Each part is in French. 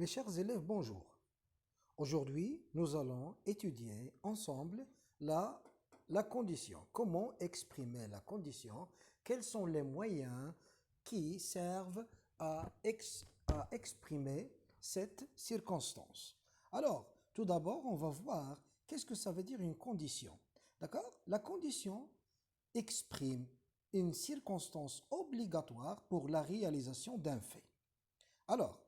Mes chers élèves, bonjour. Aujourd'hui, nous allons étudier ensemble la condition. Comment exprimer la condition? Quels sont les moyens qui servent à exprimer cette circonstance? Alors, tout d'abord, on va voir qu'est-ce que ça veut dire une condition. D'accord? La condition exprime une circonstance obligatoire pour la réalisation d'un fait. Alors,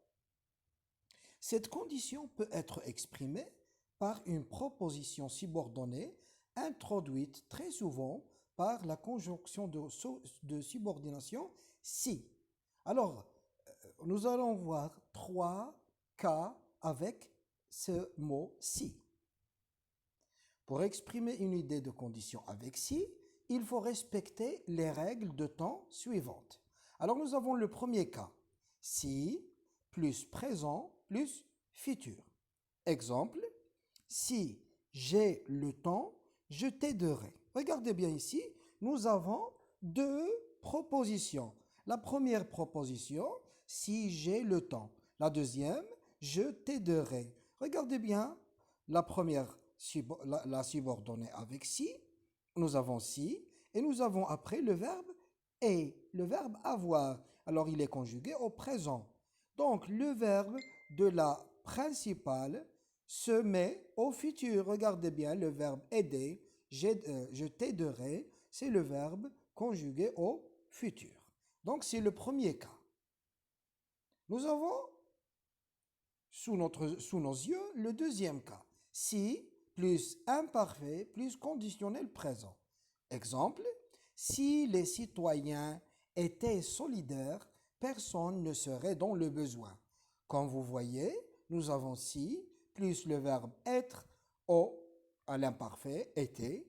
cette condition peut être exprimée par une proposition subordonnée introduite très souvent par la conjonction de subordination si. Alors, nous allons voir trois cas avec ce mot si. Pour exprimer une idée de condition avec si, il faut respecter les règles de temps suivantes. Alors, nous avons le premier cas. Si plus présent plus futur. Exemple, si j'ai le temps, je t'aiderai. Regardez bien ici, nous avons deux propositions. La première proposition, si j'ai le temps. La deuxième, je t'aiderai. Regardez bien, la première, la subordonnée avec si, nous avons si, et nous avons après le verbe et, le verbe avoir. Alors il est conjugué au présent. Donc, le verbe de la principale se met au futur. Regardez bien, le verbe aider, je t'aiderai, c'est le verbe conjugué au futur. Donc, c'est le premier cas. Nous avons sous nos yeux le deuxième cas. Si plus imparfait plus conditionnel présent. Exemple, si les citoyens étaient solidaires, personne ne serait dans le besoin. Comme vous voyez, nous avons si plus le verbe être au à l'imparfait était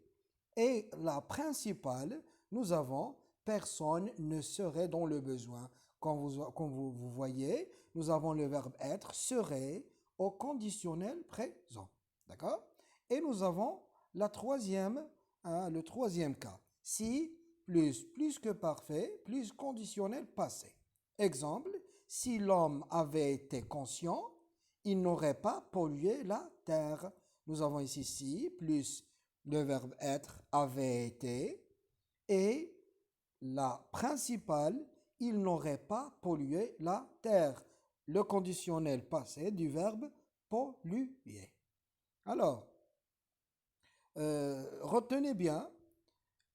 et la principale, nous avons personne ne serait dans le besoin. Comme vous voyez, nous avons le verbe être serait au conditionnel présent. D'accord? Et nous avons le troisième cas. Si plus que parfait, plus conditionnel passé. Exemple, si l'homme avait été conscient, il n'aurait pas pollué la terre. Nous avons ici si, plus le verbe être avait été, et la principale, il n'aurait pas pollué la terre. Le conditionnel passé du verbe polluer. Alors, retenez bien,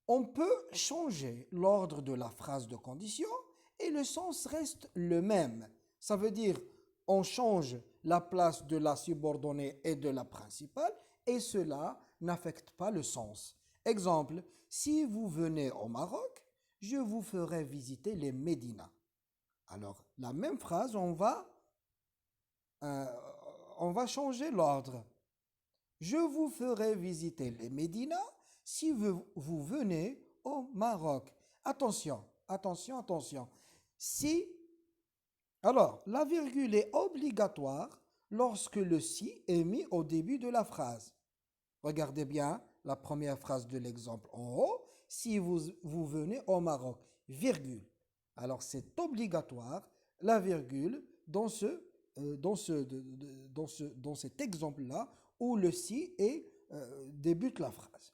on peut changer l'ordre de la phrase de condition et le sens reste le même. Ça veut dire on change la place de la subordonnée et de la principale et cela n'affecte pas le sens. Exemple, si vous venez au Maroc, je vous ferai visiter les Médinas. Alors, la même phrase, euh, on va changer l'ordre. Je vous ferai visiter les Médinas si vous venez au Maroc. Attention, attention, attention. Si, alors, la virgule est obligatoire lorsque le si est mis au début de la phrase. Regardez bien la première phrase de l'exemple en haut. Si vous venez au Maroc, virgule. Alors, c'est obligatoire, la virgule, dans cet exemple-là, où le si débute la phrase.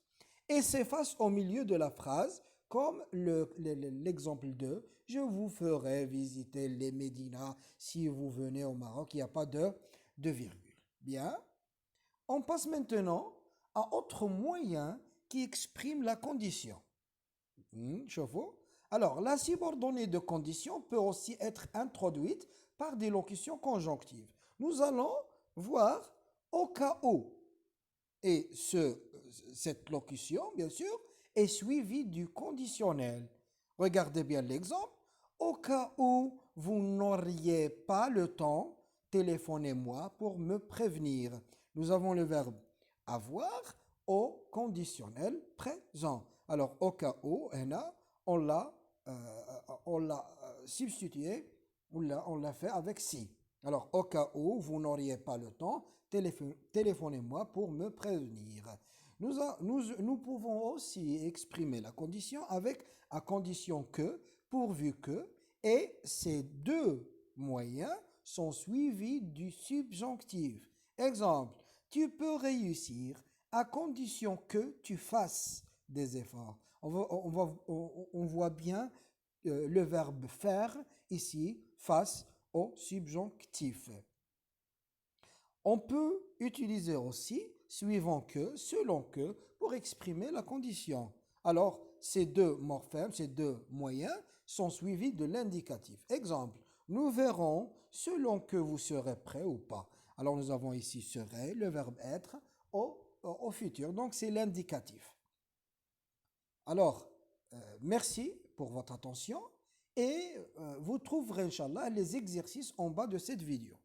Et s'efface au milieu de la phrase, comme l'exemple 2. Je vous ferai visiter les Médinas si vous venez au Maroc. Il n'y a pas de virgule. Bien. On passe maintenant à autre moyen qui exprime la condition. Chauffe-eau. Alors, la subordonnée de condition peut aussi être introduite par des locutions conjonctives. Nous allons voir au cas où. Et cette locution, bien sûr, est suivie du conditionnel. Regardez bien l'exemple. Au cas où vous n'auriez pas le temps, téléphonez-moi pour me prévenir. Nous avons le verbe avoir au conditionnel présent. Alors, au cas où, on l'a substitué, on l'a fait avec si. Alors, au cas où vous n'auriez pas le temps, téléphonez-moi pour me prévenir. Nous pouvons aussi exprimer la condition avec à condition que, pourvu que, et ces deux moyens sont suivis du subjonctif. Exemple, tu peux réussir à condition que tu fasses des efforts. On voit bien le verbe faire ici face au subjonctif. On peut utiliser aussi suivant que, selon que, pour exprimer la condition. Alors, ces deux morphèmes, ces deux moyens sont suivis de l'indicatif. Exemple, nous verrons selon que vous serez prêt ou pas. Alors, nous avons ici serait, le verbe être au futur. Donc, c'est l'indicatif. Alors, merci pour votre attention et vous trouverez, Inch'Allah, les exercices en bas de cette vidéo.